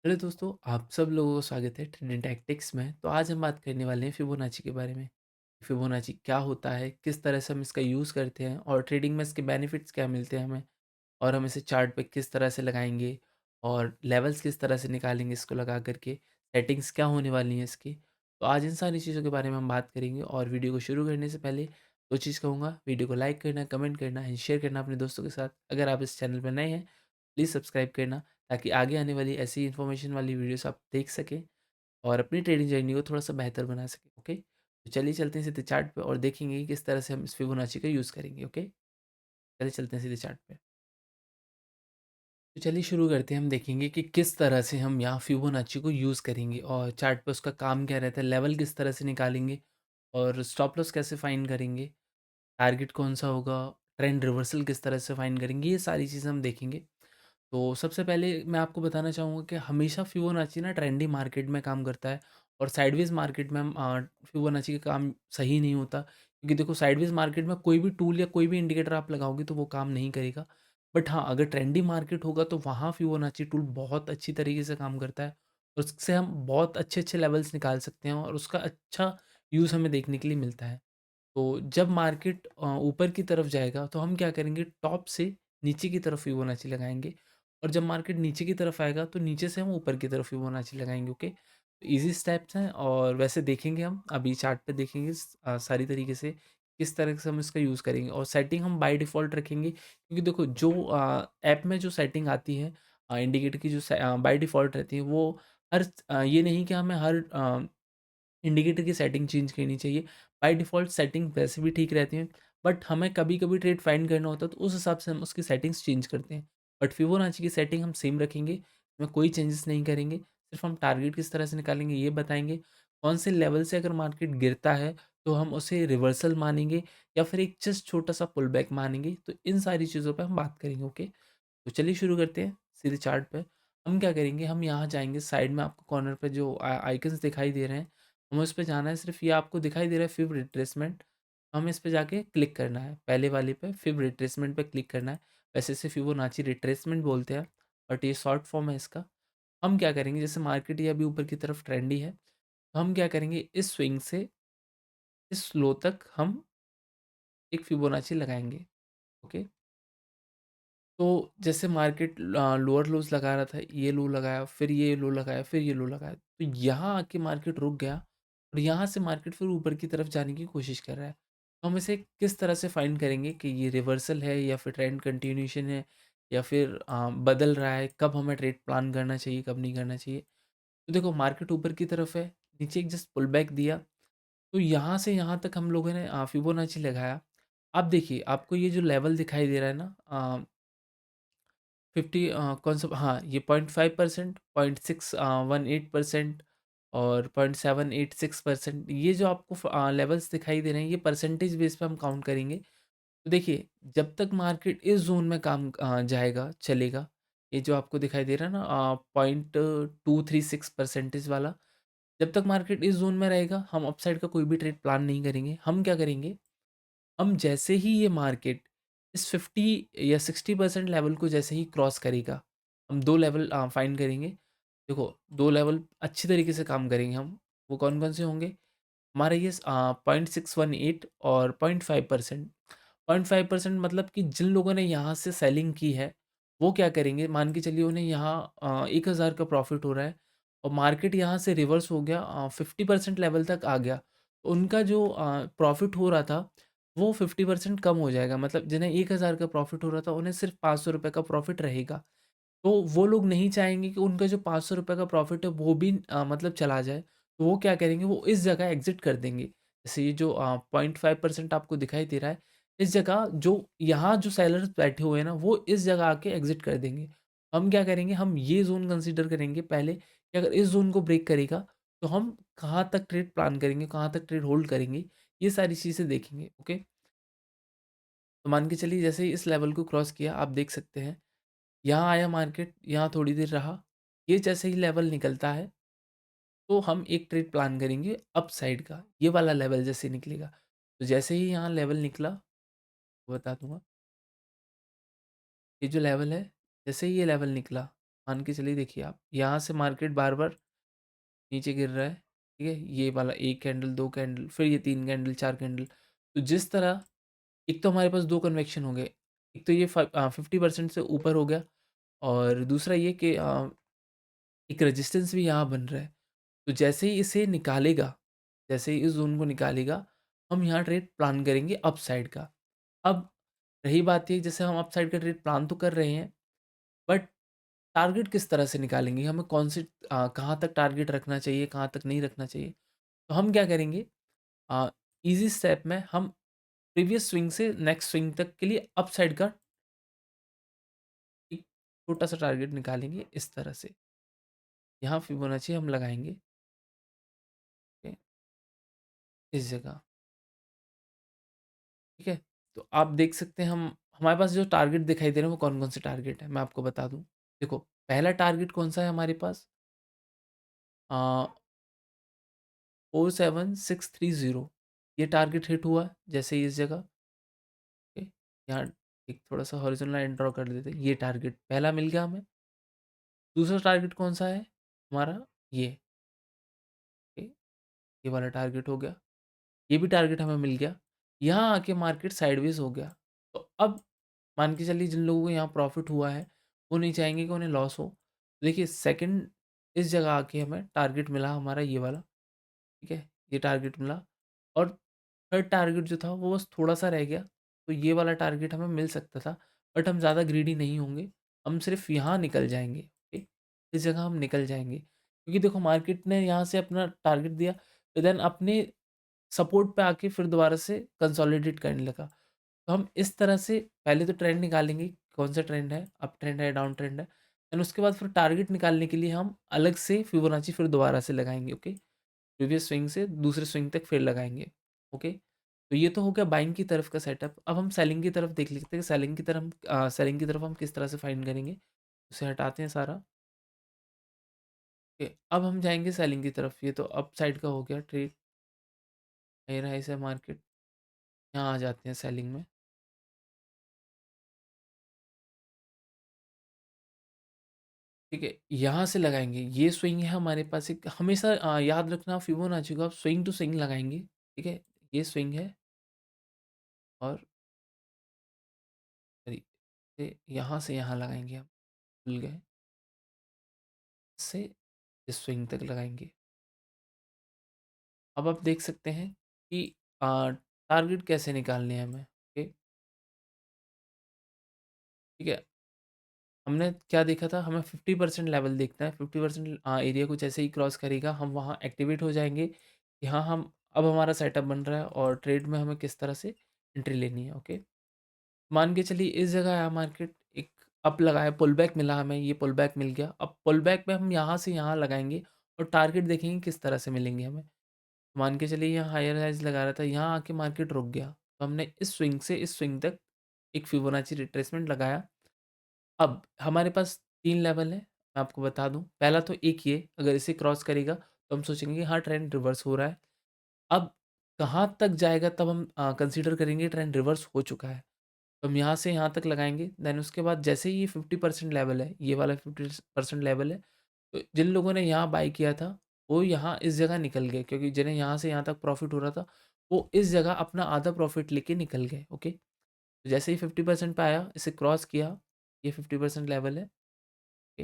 Hello दोस्तों, आप सब लोगों को स्वागत है ट्रेंडिंग टैक्टिक्स में। तो आज हम बात करने वाले हैं फिबोनाची के बारे में। फिबोनाची क्या होता है, किस तरह से हम इसका यूज़ करते हैं और ट्रेडिंग में इसके बेनिफिट्स क्या मिलते हैं हमें, और हम इसे चार्ट पे किस तरह से लगाएंगे और लेवल्स किस तरह से निकालेंगे इसको लगा करके, सेटिंग्स क्या होने वाली हैं इसकी। तो आज इन सारी चीज़ों के बारे में हम बात करेंगे। और वीडियो को शुरू करने से पहले दो चीज़ कहूँगा: वीडियो को लाइक करना, कमेंट करना एंड शेयर करना अपने दोस्तों के साथ। अगर आप इस चैनल पर नए हैं, प्लीज़ सब्सक्राइब करना, ताकि आगे आने वाली ऐसी इन्फॉर्मेशन वाली वीडियोस आप देख सकें और अपनी ट्रेडिंग जर्नी को थोड़ा-सा बेहतर बना सकें। ओके? तो चलिए चलते हैं सीधे चार्ट पे और देखेंगे कि किस तरह से हम इस फिबोनाची का यूज़ करेंगे। ओके? चलिए चलते हैं सीधे चार्ट पे। तो चलिए शुरू करते हैं। हम देखेंगे कि किस तरह से हम यहाँ फिबोनाची को यूज़ करेंगे और चार्ट पे उसका काम क्या रहता है, लेवल किस तरह से निकालेंगे और स्टॉप लॉस कैसे फाइंड करेंगे, टारगेट कौन-सा होगा, ट्रेंड रिवर्सल किस तरह से फाइंड करेंगे, ये सारी चीज़ें हम देखेंगे। तो सबसे पहले मैं आपको बताना चाहूँगा कि हमेशा फिबोनाची ना ट्रेंडी मार्केट में काम करता है और साइडवेज मार्केट में हम फिबोनाची का काम सही नहीं होता, क्योंकि देखो साइडवेज मार्केट में कोई भी टूल या कोई भी इंडिकेटर आप लगाओगे तो वो काम नहीं करेगा। बट हाँ, अगर ट्रेंडी मार्केट होगा तो वहाँ फिबोनाची टूल बहुत अच्छी तरीके से काम करता है और उससे हम बहुत अच्छे अच्छे लेवल्स निकाल सकते हैं और उसका अच्छा यूज़ हमें देखने के लिए मिलता है। तो जब मार्केट ऊपर की तरफ जाएगा तो हम क्या करेंगे, टॉप से नीचे की तरफ फिबोनाची लगाएँगे और जब मार्केट नीचे की तरफ आएगा तो नीचे से हम ऊपर की तरफ फिबोनाची लगाएँगे। ओके? तो ईज़ी स्टेप्स हैं और वैसे देखेंगे हम अभी चार्ट पे देखेंगे सारी तरीके से किस तरह से हम इसका यूज़ करेंगे और सेटिंग हम बाय डिफ़ॉल्ट रखेंगे, क्योंकि देखो जो ऐप में जो सेटिंग आती है इंडिकेटर की जो बाय डिफ़ॉल्ट रहती है वो ये नहीं कि हमें हर इंडिकेटर की सेटिंग चेंज करनी चाहिए। बाय डिफ़ॉल्ट सेटिंग वैसे भी ठीक रहती हैं, बट हमें कभी-कभी ट्रेड फाइंड करना होता है, तो उस हिसाब से हम उसकी सेटिंग्स चेंज करते हैं। बट फिबोनाची की सेटिंग हम सेम रखेंगे, इसमें कोई चेंजेस नहीं करेंगे। सिर्फ़ हम टारगेट किस तरह से निकालेंगे ये बताएँगे, कौन से लेवल से अगर मार्केट गिरता है, तो हम उसे रिवर्सल मानेंगे या फिर एक जस्ट छोटा-सा पुल बैक मानेंगे। तो इन सारी चीज़ों पे हम बात करेंगे। ओके? तो चलिए शुरू करते हैं सीधे चार्ट पे। हम क्या करेंगे, हम यहाँ जाएँगे, साइड में आपको कॉर्नर पे जो आइकन्स दिखाई दे रहे हैं, हमें उस पे जाना है। सिर्फ़ ये आपको दिखाई दे रहा है फिब रिट्रेसमेंट, हमें इस पे जाके क्लिक करना है। पहले वाले पे फिब रिट्रेसमेंट पे क्लिक करना है। वैसे इसे फिबोनाची रिट्रेसमेंट बोलते हैं, बट ये शॉर्ट फॉर्म है इसका। हम क्या करेंगे, जैसे मार्केट ये अभी ऊपर की तरफ ट्रेंडी है, तो हम क्या करेंगे, इस स्विंग से इस लो तक हम एक फिबोनाची लगाएँगे। ओके? तो जैसे मार्केट लोअर लोज़ लगा रहा था, ये लो लगाया, फिर ये लो लगाया, फिर ये लो लगाया। तो यहाँ आके मार्केट रुक गया और यहाँ से मार्केट फिर ऊपर की तरफ जाने की कोशिश कर रहा है। तो हम इसे किस तरह से फाइंड करेंगे कि ये रिवर्सल है या फिर ट्रेंड कंटिन्यूएशन है या फिर बदल रहा है, कब हमें ट्रेड प्लान करना चाहिए, कब नहीं करना चाहिए। तो देखो मार्केट ऊपर की तरफ है, नीचे एक जस्ट पुल बैक दिया, तो यहाँ से यहाँ तक हम लोगों ने फिबोनाची लगाया। अब देखिए आपको ये जो लेवल दिखाई दे रहा है ना, 50 कौन सा, हाँ, ये 0.5%, 0.618% और 0.786%, ये जो आपको लेवल्स दिखाई दे रहे हैं, ये परसेंटेज बेस पे हम काउंट करेंगे। तो देखिए, जब तक मार्केट इस ज़ोन में काम जाएगा, चलेगा, ये जो आपको दिखाई दे रहा है ना 0.236% वाला, जब तक मार्केट इस ज़ोन में रहेगा, हम अपसाइड का कोई भी ट्रेड प्लान नहीं करेंगे। हम क्या करेंगे, हम जैसे ही ये मार्केट इस 50 या 60% लेवल को जैसे ही क्रॉस करेगा, हम 2 लेवल फाइंड करेंगे। देखो 2 लेवल अच्छी तरीके से काम करेंगे हम, वो कौन-कौन से होंगे? हमारा ये 0.618 और 0.5%। 0.5% मतलब कि जिन लोगों ने यहाँ से सेलिंग की है, वो क्या करेंगे, मान के चलिए उन्हें यहाँ 1000 का प्रॉफ़िट हो रहा है और मार्केट यहाँ से रिवर्स हो गया, 50% लेवल तक आ गया। तो उनका जो प्रॉफ़िट हो रहा था, वो 50% कम हो जाएगा। मतलब जिन्हें 1000 का प्रॉफ़िट हो रहा था, उन्हें सिर्फ़ ₹500 का प्रॉफ़िट रहेगा। तो वो लोग नहीं चाहेंगे कि उनका जो ₹500 का प्रॉफ़िट है वो भी मतलब चला जाए। तो वो क्या करेंगे, वो इस जगह एग्ज़िट कर देंगे। जैसे ये जो 0.5% आपको दिखाई दे रहा है, इस जगह जो यहाँ जो सेलर्स बैठे हुए हैं ना, वो इस जगह आके एग्ज़िट कर देंगे। हम क्या करेंगे, हम ये ज़ोन कंसीडर करेंगे पहले कि अगर इस ज़ोन को ब्रेक करेगा, तो हम कहाँ तक ट्रेड प्लान करेंगे, कहाँ तक ट्रेड होल्ड करेंगे, ये सारी चीज़ें देखेंगे। ओके? तो मान के चलिए जैसे ही इस लेवल को क्रॉस किया, आप देख सकते हैं यहाँ आया मार्केट, यहाँ थोड़ी देर रहा, ये जैसे ही लेवल निकलता है, तो हम एक ट्रेड प्लान करेंगे अप साइड का, ये वाला लेवल जैसे निकलेगा। तो जैसे ही यहाँ लेवल निकला, बता दूँगा, ये जो लेवल है, जैसे ही ये लेवल निकला, मान के चलिए देखिए आप, यहाँ से मार्केट बार-बार नीचे गिर रहा है, ठीक है? ये वाला 1 कैंडल, 2 कैंडल, फिर ये 3 कैंडल, 4 कैंडल। तो जिस तरह एक तो हमारे पास 2 कन्वेक्शन हो गए। एक तो ये 50% से ऊपर हो गया और दूसरा ये कि एक रेजिस्टेंस भी यहाँ बन रहा है। तो जैसे ही इसे निकालेगा, जैसे ही इस ज़ोन को निकालेगा, हम यहाँ ट्रेड प्लान करेंगे अपसाइड का। अब रही बात ये, जैसे हम अपसाइड का ट्रेड प्लान तो कर रहे हैं, बट टारगेट किस तरह से निकालेंगे? हमें कौन सी कहाँ तक टारगेट रखना चाहिए, कहाँ तक नहीं रखना चाहिए? तो हम क्या करेंगे, अ, ईज़ी स्टेप में हम प्रीवियस स्विंग से नेक्स्ट स्विंग तक के लिए अपसाइड का एक छोटा-सा टारगेट निकालेंगे इस तरह से। यहाँ फिबोनाची हम लगाएँगे, ओके, इस जगह, ठीक है? तो आप देख सकते हैं, हम हमारे पास जो टारगेट दिखाई दे रहे हैं वो कौन-कौन से टारगेट हैं, मैं आपको बता दूँ। देखो, पहला टारगेट कौन-सा है हमारे पास? अ, 47630, ये टारगेट हिट हुआ जैसे ही इस जगह, ओके। यहाँ एक थोड़ा-सा हॉरिज़ॉन्टल लाइन ड्रॉ कर देते हैं, ये टारगेट पहला मिल गया हमें। दूसरा टारगेट कौन-सा है हमारा? ये, ओके, ये वाला टारगेट हो गया। ये भी टारगेट हमें मिल गया। यहाँ आके मार्केट साइडवेज़ हो गया। तो अब मान के चलिए जिन लोगों को यहाँ प्रॉफ़िट हुआ है, वो नहीं चाहेंगे कि उन्हें लॉस हो। देखिए सेकंड, इस जगह आके हमें टारगेट मिला हमारा ये वाला, ठीक है? ये टारगेट मिला और थर्ड टारगेट जो था वो बस थोड़ा-सा रह गया। तो ये वाला टारगेट हमें मिल सकता था, बट हम ज़्यादा ग्रीडी नहीं होंगे। हम सिर्फ़ यहाँ निकल जाएँगे, ओके? इस जगह हम निकल जाएँगे। क्योंकि देखो मार्केट ने यहाँ से अपना टारगेट दिया, तो देन अपने सपोर्ट पे आके फिर दोबारा से कंसोलिडेट करने लगा। तो हम इस तरह से पहले तो ट्रेंड निकालेंगे, कौन सा ट्रेंड है, अप ट्रेंड है, डाउन ट्रेंड है। एंड उसके बाद फिर टारगेट निकालने के लिए हम अलग से फिबोनाची फिर दोबारा से लगाएँगे, ओके? प्रीवियस स्विंग से दूसरे स्विंग तक फिर लगाएँगे, ओके? तो ये तो हो गया बाइंग की तरफ का सेटअप। अब हम सेलिंग की तरफ देख लेते हैं, सेलिंग की तरफ हम किस तरह से फाइंड करेंगे। उसे हटाते हैं सारा, ओके? अब हम जाएँगे सेलिंग की तरफ। ये तो अप साइड का हो गया ट्रेड, हाई राइज़ है मार्केट। यहाँ आ जाते हैं सेलिंग में, ठीक है? यहाँ से लगाएँगे, ये स्विंग है हमारे पास एक, हमेशा याद रखना फिबोनाची को आप स्विंग टू स्विंग लगाएँगे, ठीक है? ये स्विंग है और सॉरी, ये यहाँ से यहाँ लगाएँगे हम, भूल गए, से इस स्विंग तक लगाएँगे। अब आप देख सकते हैं कि टारगेट कैसे निकालने हैं हमें, ओके? ठीक है? हमने क्या देखा था, हमें 50% लेवल देखना है, 50% एरिया कुछ ऐसे ही क्रॉस करेगा, हम वहाँ एक्टिवेट हो जाएँगे कि हाँ, हम अब हमारा सेटअप बन रहा है और ट्रेड में हमें किस तरह से एंट्री लेनी है, ओके? मान के चलिए इस जगह आया मार्केट, एक अप लगाया, पुल बैक मिला हमें, ये पुल बैक मिल गया। अब पुल बैक में हम यहाँ से यहाँ लगाएँगे और टारगेट देखेंगे किस तरह से मिलेंगे हमें। मान के चलिए यहाँ हायर हाइज़ लगा रहा था, यहाँ आके मार्केट रुक गया। तो हमने इस स्विंग से इस स्विंग तक एक फिबोनाची रिट्रेसमेंट लगाया। अब हमारे पास 3 लेवल हैं, मैं आपको बता दूँ। पहला तो एक ये, अगर इसे क्रॉस करेगा तो हम सोचेंगे हाँ, ट्रेंड रिवर्स हो रहा है। अब कहाँ तक जाएगा तब हम कंसीडर करेंगे ट्रेंड रिवर्स हो चुका है। तो हम यहाँ से यहाँ तक लगाएँगे, देन उसके बाद जैसे ही ये 50% लेवल है, ये वाला 50% लेवल है, तो जिन लोगों ने यहाँ बाय किया था, वो यहाँ इस जगह निकल गए, क्योंकि जिन्हें यहाँ से यहाँ तक प्रॉफ़िट हो रहा था, वो इस जगह अपना आधा प्रॉफ़िट लेके निकल गए, ओके? तो जैसे ही 50% पे आया, इसे क्रॉस किया, ये 50% लेवल है, ओके?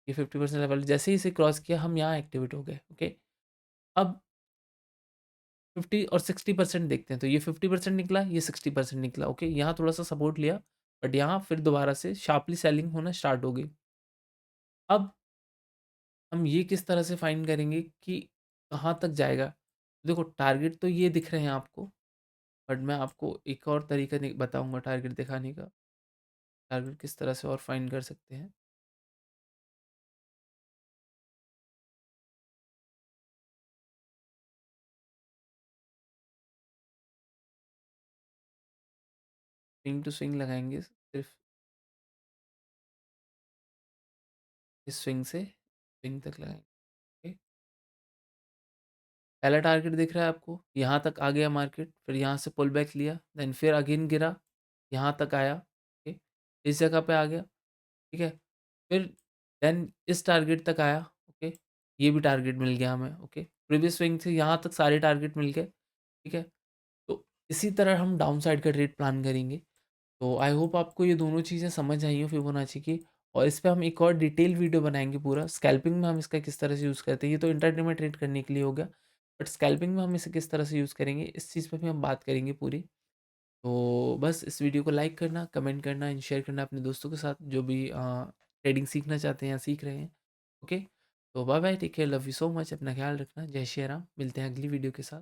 ये 50% लेवल जैसे ही इसे क्रॉस किया, हम यहाँ एक्टिवेट हो गए, ओके? अब 50 और 60% देखते हैं, तो ये 50% निकला, ये 60% निकला, ओके? यहाँ थोड़ा-सा सपोर्ट लिया, बट यहाँ फिर दोबारा से शार्पली सेलिंग होना स्टार्ट हो गई। अब हम ये किस तरह से फाइंड करेंगे कि कहाँ तक जाएगा? देखो टारगेट तो ये दिख रहे हैं आपको, बट मैं आपको एक और तरीका बताऊँगा टारगेट दिखाने का। टारगेट किस तरह से और फाइंड कर सकते हैं। स्विंग टू स्विंग लगाएँगे सिर्फ़, इस स्विंग से स्विंग तक लगाएँगे। पहला टारगेट दिख रहा है आपको, यहाँ तक आ गया मार्केट, फिर यहाँ से पुल बैक लिया, देन फिर अगेन गिरा, यहाँ तक आया, ओके, इस जगह पे आ गया, ठीक है? फिर देन इस टारगेट तक आया, ओके? ये भी टारगेट मिल गया हमें, ओके? प्रीवियस स्विंग से यहाँ तक सारे टारगेट मिल गए, ठीक है? तो इसी तरह हम डाउन साइड का ट्रेड प्लान करेंगे। तो आई होप आपको ये दोनों चीज़ें समझ आई हो फिबोनाची की, और इस पे हम एक और डिटेल वीडियो बनाएँगे पूरा। स्कैल्पिंग में हम इसका किस तरह से यूज़ करते हैं, ये तो इंट्राडे में ट्रेड करने के लिए हो गया, बट स्कैल्पिंग में हम इसे किस तरह से यूज़ करेंगे, इस चीज़ पे भी हम बात करेंगे पूरी। तो बस इस वीडियो को लाइक करना, कमेंट करना एंड शेयर करना अपने दोस्तों के साथ जो भी ट्रेडिंग सीखना चाहते हैं या सीख रहे हैं। ओके? तो bye bye, take care, love you so much, अपना ख़्याल रखना। जय श्री राम, मिलते हैं अगली वीडियो के साथ।